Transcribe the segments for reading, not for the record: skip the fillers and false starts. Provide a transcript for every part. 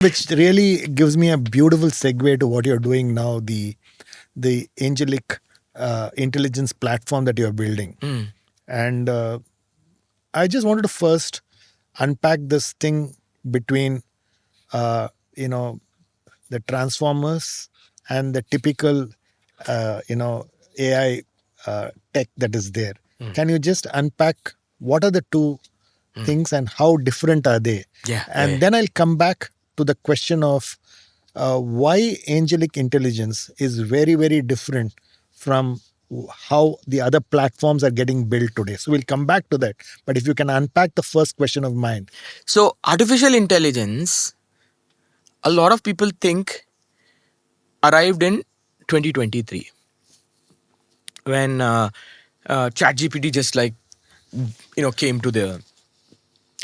Which really gives me a beautiful segue to what you're doing now, the Angelic Intelligence platform that you're building. And I just wanted to first unpack this thing between, uh, you know, the transformers and the typical, AI tech that is there. Can you just unpack what are the two things and how different are they? And then I'll come back to the question of why angelic intelligence is very, very different from how the other platforms are getting built today. So we'll come back to that. But if you can unpack the first question of mine. So, artificial intelligence, a lot of people think arrived in 2023 when ChatGPT just came to the,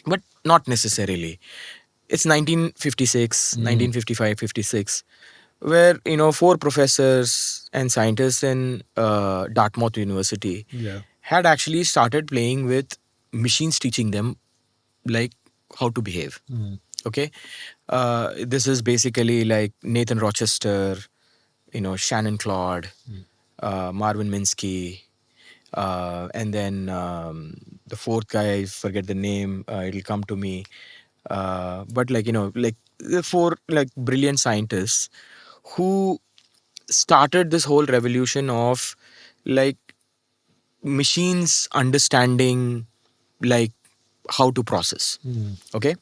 but not necessarily. It's 1956, 1955, 56, where four professors and scientists in Dartmouth University had actually started playing with machines, teaching them like how to behave. Okay, this is basically like Nathan Rochester, Shannon Claude, Marvin Minsky, and then the fourth guy, I forget the name. It'll come to me. But like the four like brilliant scientists who started this whole revolution of like machines understanding like how to process. Okay,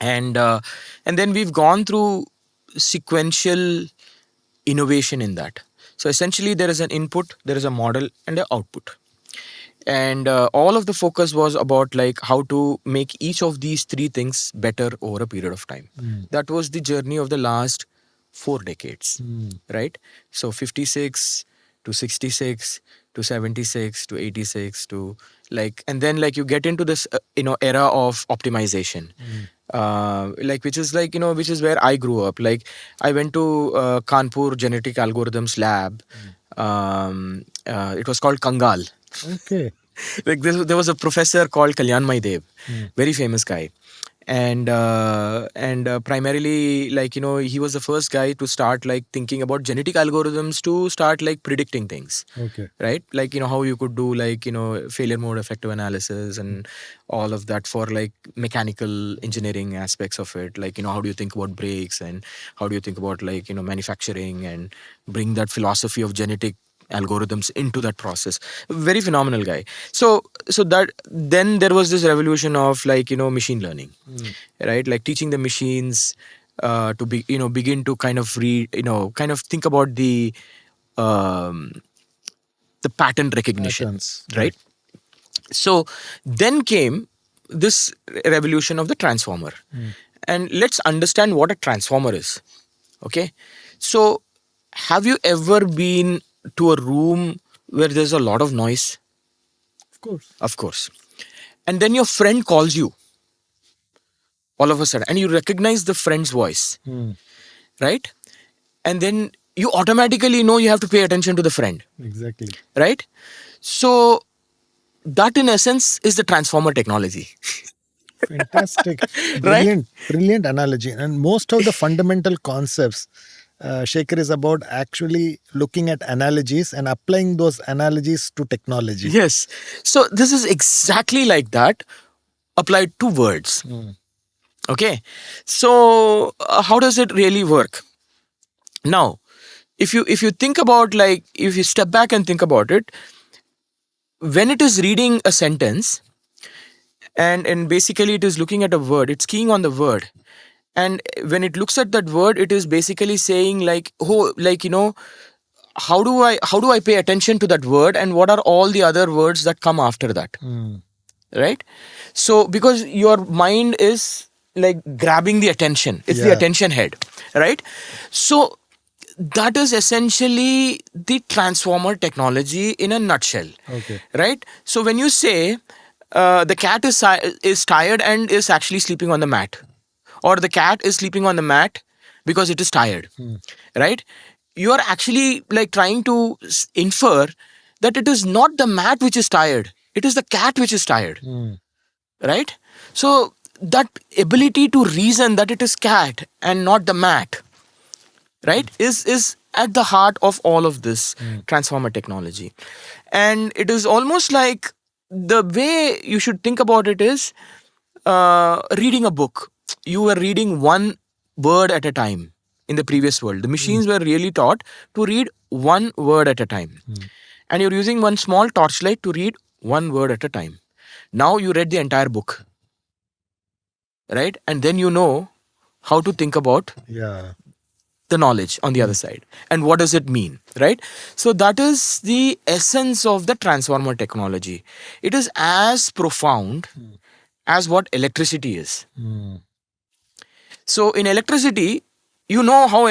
and then we've gone through sequential innovation in that. So essentially there is an input, there is a model, and an output. And all of the focus was about like how to make each of these three things better over a period of time. That was the journey of the last 4 decades, right? So 56 to 66 to 76 to 86 to like, and then like you get into this era of optimization. Like which is like which is where I grew up. Like I went to Kanpur Genetic Algorithms Lab. It was called Kangal. Okay. Like there was a professor called Kalyan Maidev, very famous guy, and primarily like he was the first guy to start like thinking about genetic algorithms to start like predicting things. Okay. Right, like how you could do like failure mode effective analysis and all of that for like mechanical engineering aspects of it. Like how do you think about brakes and how do you think about like manufacturing and bring that philosophy of genetic algorithms into that process. Very phenomenal guy. So that then there was this revolution of like machine learning, right? Like teaching the machines to be begin to kind of read, kind of think about the pattern recognition. Patterns, right? So then came this revolution of the transformer. And let's understand what a transformer is. Okay, so have you ever been to a room where there's a lot of noise? Of course. Of course. And then your friend calls you all of a sudden and you recognize the friend's voice, right? And then you automatically know you have to pay attention to the friend. Exactly. Right? So that in essence is the transformer technology. Fantastic. Right? Brilliant analogy. And most of the fundamental concepts, Shekhar, is about actually looking at analogies and applying those analogies to technology. Yes. So this is exactly like that applied to words. Okay. So how does it really work? Now, if you think about like, if you step back and think about it, when it is reading a sentence and basically it is looking at a word, it's keying on the word. And when it looks at that word, it is basically saying like, oh, like, how do I pay attention to that word and what are all the other words that come after that? Right? So because your mind is like grabbing the attention, it's the attention head, right? So that is essentially the transformer technology in a nutshell. Okay. Right? So when you say the cat is tired and is actually sleeping on the mat, or the cat is sleeping on the mat because it is tired, right? You are actually like trying to infer that it is not the mat which is tired, it is the cat which is tired. Right? So that ability to reason that it is cat and not the mat, right, is at the heart of all of this transformer technology. And it is almost like, the way you should think about it is, reading a book. You were reading one word at a time. In the previous world, the machines were really taught to read one word at a time, and you're using one small torchlight to read one word at a time. Now you read the entire book, right? And then you know how to think about Yeah. the knowledge on the other side, and what does it mean, right? So that is the essence of the transformer technology. It is as profound as what electricity is. So in electricity, you know how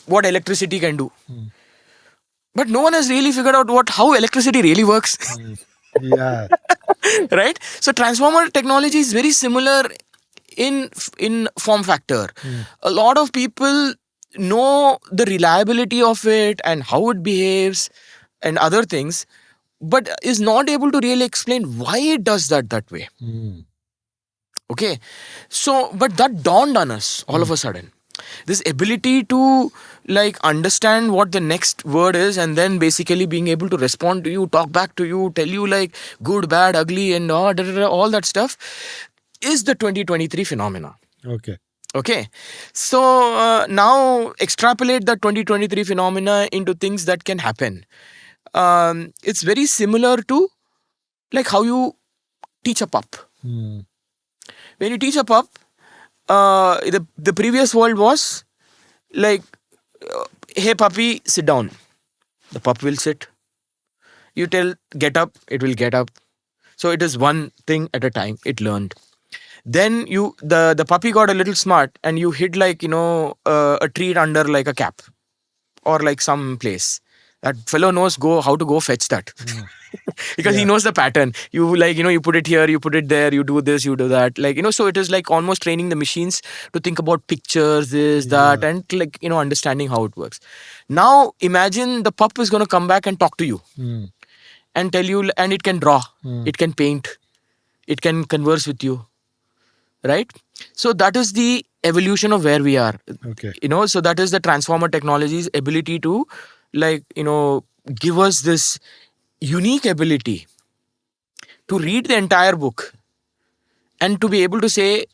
what electricity can do, but no one has really figured out how electricity really works. Yeah. Right? So transformer technology is very similar in form factor. A lot of people know the reliability of it and how it behaves and other things, but is not able to really explain why it does that way. Okay, so but that dawned on us all of a sudden. This ability to understand what the next word is, and then basically being able to respond to you, talk back to you, tell you good, bad, ugly, and all that stuff, is the 2023 phenomena. Okay. Okay, so now extrapolate the 2023 phenomena into things that can happen. It's very similar to how you teach a pup. When you teach a pup, the previous world was hey puppy, sit down. The pup will sit. You tell get up, it will get up. So it is one thing at a time. It learned. Then the puppy got a little smart, and you hid a treat under a cap or some place. That fellow knows how to go fetch that. Because he knows the pattern. You you put it here, you put it there, you do this, you do that. So it is almost training the machines to think about pictures, this, that, and understanding how it works. Now imagine the pup is going to come back and talk to you and tell you, and it can draw, it can paint, it can converse with you, right? So that is the evolution of where we are. Okay. So that is the transformer technology's ability to give us this unique ability to read the entire book and to be able to say,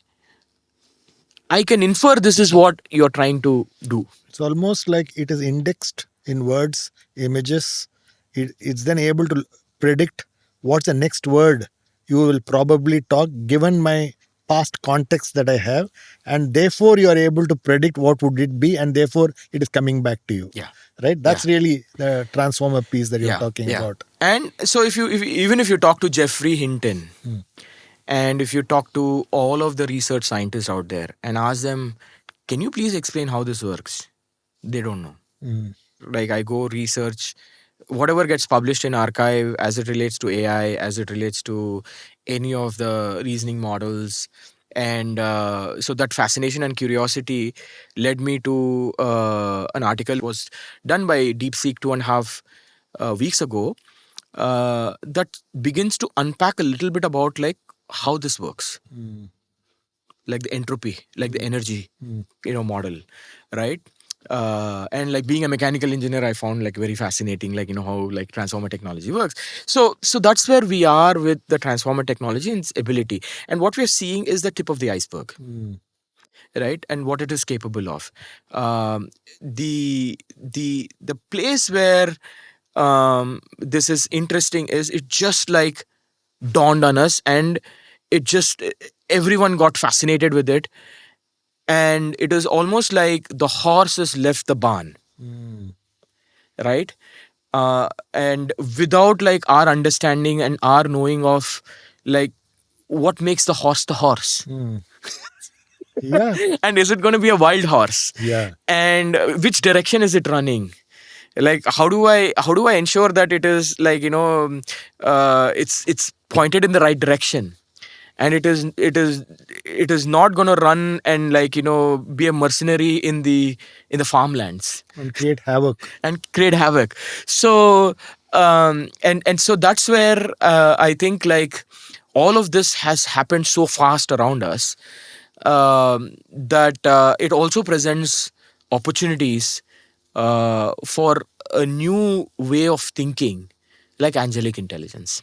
I can infer this is what you're trying to do. It's almost like it is indexed in words, images. It's then able to predict what's the next word you will probably talk given my past context that I have, and therefore you are able to predict what would it be, and therefore it is coming back to you. Yeah. Right? That's really the transformer piece that you're talking about. And so even if you talk to Jeffrey Hinton, and if you talk to all of the research scientists out there and ask them, can you please explain how this works? They don't know. I go research whatever gets published in archive as it relates to AI, as it relates to any of the reasoning models. And so that fascination and curiosity led me to an article was done by DeepSeek 2.5 weeks ago that begins to unpack a little bit about how this works. The entropy, the energy model, right? And being a mechanical engineer, I found very fascinating how transformer technology works. So that's where we are with the transformer technology and its ability, and what we're seeing is the tip of the iceberg. Right? And what it is capable of. The place where this is interesting is it just dawned on us, and it just everyone got fascinated with it, and it is almost like the horse has left the barn. Right? And without our understanding and our knowing of what makes the horse. Yeah. And is it going to be a wild horse? Yeah. And which direction is it running? How do I ensure that it is it's pointed in the right direction, and it is not going to run and be a mercenary in the farmlands And create havoc. So and so that's where I think all of this has happened so fast around us, that it also presents opportunities for a new way of thinking, like angelic intelligence.